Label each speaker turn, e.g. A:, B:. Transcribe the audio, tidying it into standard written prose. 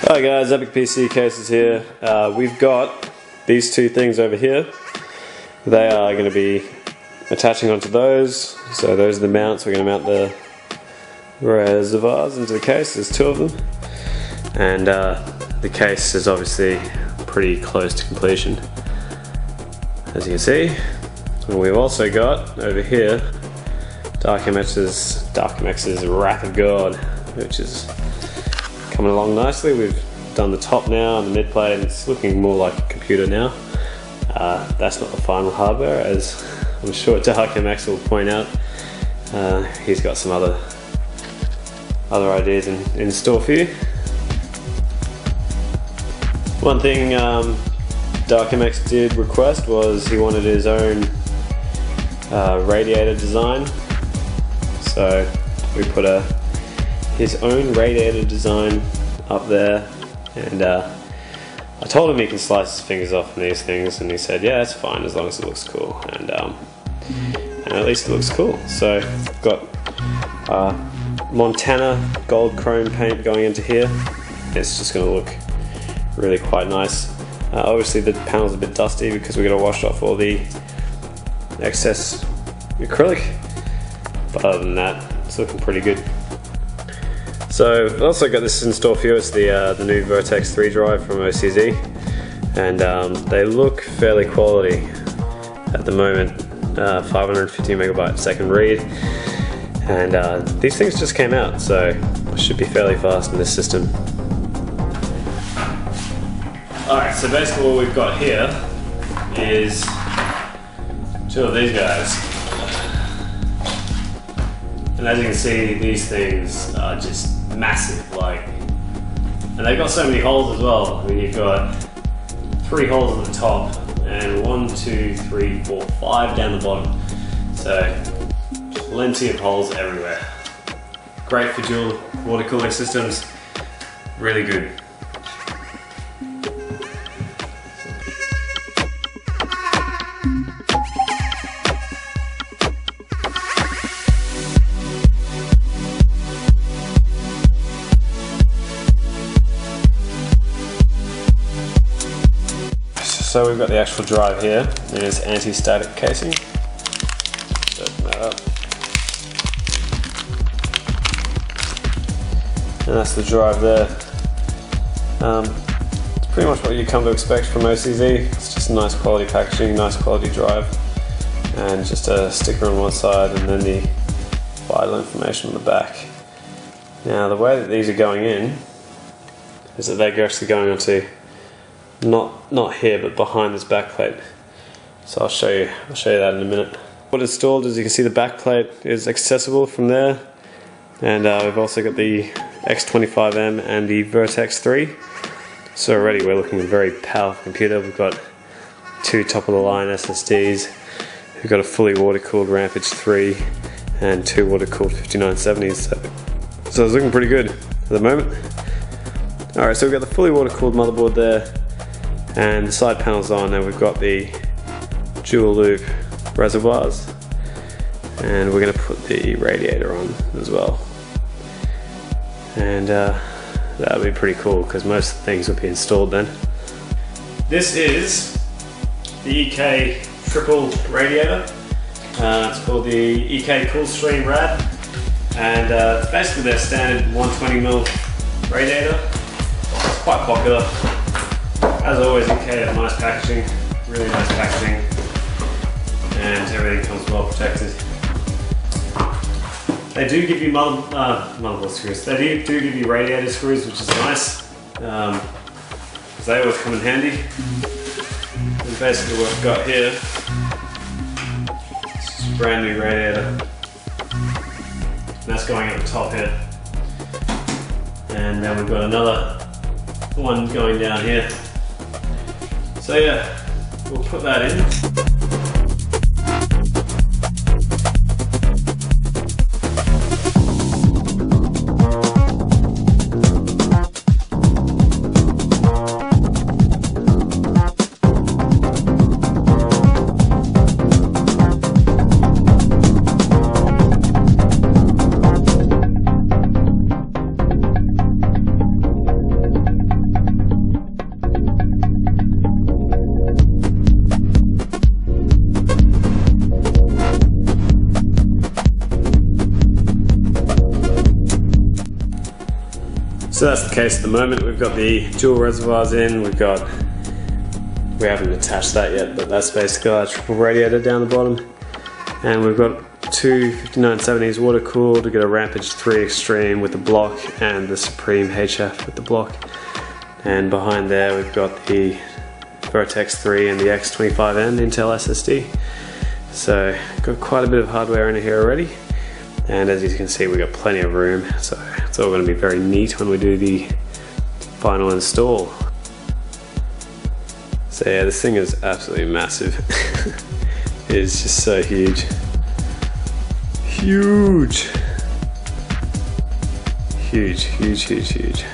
A: Hi guys, Epic PC Cases here. We've got these two things over here. They are going to be attaching onto those. So those are the mounts. We're going to mount the reservoirs into the case. There's two of them. And the case is obviously pretty close to completion, as you can see. And we've also got over here DarkMX's Wrath of God, which is coming along nicely. We've done the top now and the mid plate, and it's looking more like a computer now. That's not the final hardware, as I'm sure DarkMX will point out. He's got some other ideas in store for you. One thing DarkMX did request was he wanted his own radiator design. So we put his own radiator design up there, and I told him he can slice his fingers off on these things, and he said yeah, it's fine as long as it looks cool, and at least it looks cool. So we've got Montana gold chrome paint going into here. It's just going to look really quite nice. Obviously the panel's a bit dusty because we're going to wash off all the excess acrylic, but other than that it's looking pretty good. So I've also got this in store for you. It's the new Vertex 3 drive from OCZ, and they look fairly quality at the moment. 550 megabyte second read, and these things just came out, so it should be fairly fast in this system. Alright, so basically what we've got here is two of these guys. And as you can see, these things are just massive, and they've got so many holes as well. I mean, you've got 3 holes at the top, and 1, 2, 3, 4, 5 down the bottom. So plenty of holes everywhere. Great for dual water cooling systems, really good. So we've got the actual drive here. It is anti-static casing. Open that up. And that's the drive there. It's pretty much what you come to expect from OCZ. It's just nice quality packaging, nice quality drive, and just a sticker on one side and then the vital information on the back. Now the way that these are going in is that they're actually going onto not here, but behind this back plate. So I'll show you that in a minute. What installed, as you can see, the back plate is accessible from there, and we've also got the X25M and the Vertex 3. So already we're looking at a very powerful computer. We've got 2 top of the line SSDs. We've got a fully water cooled Rampage 3 and 2 water cooled 5970s. So it's looking pretty good at the moment. Alright, so we've got the fully water cooled motherboard there, and the side panel's on, and we've got the dual loop reservoirs, and we're going to put the radiator on as well. And that'll be pretty cool because most things will be installed then. This is the EK triple radiator. It's called the EK Coolstream Rad, and it's basically their standard 120mm radiator. It's quite popular. As always, EK have nice packaging, really nice packaging, and everything comes well protected. They do give you motherboard screws. They do give you radiator screws, which is nice, because they always come in handy. And basically what we've got here is just a brand new radiator, and that's going at the top here. And then we've got another one going down here. So yeah, we'll put that in. So that's the case at the moment. We've got the dual reservoirs in, we haven't attached that yet, but that's basically our triple radiator down the bottom. And we've got two 5970s water cooled. We've got a Rampage 3 Extreme with the block and the Supreme HF with the block. And behind there we've got the Vertex 3 and the X25N Intel SSD. So got quite a bit of hardware in here already. And as you can see, we've got plenty of room. So it's all going to be very neat when we do the final install. So yeah, this thing is absolutely massive. It is just so huge. Huge. Huge, huge, huge, huge.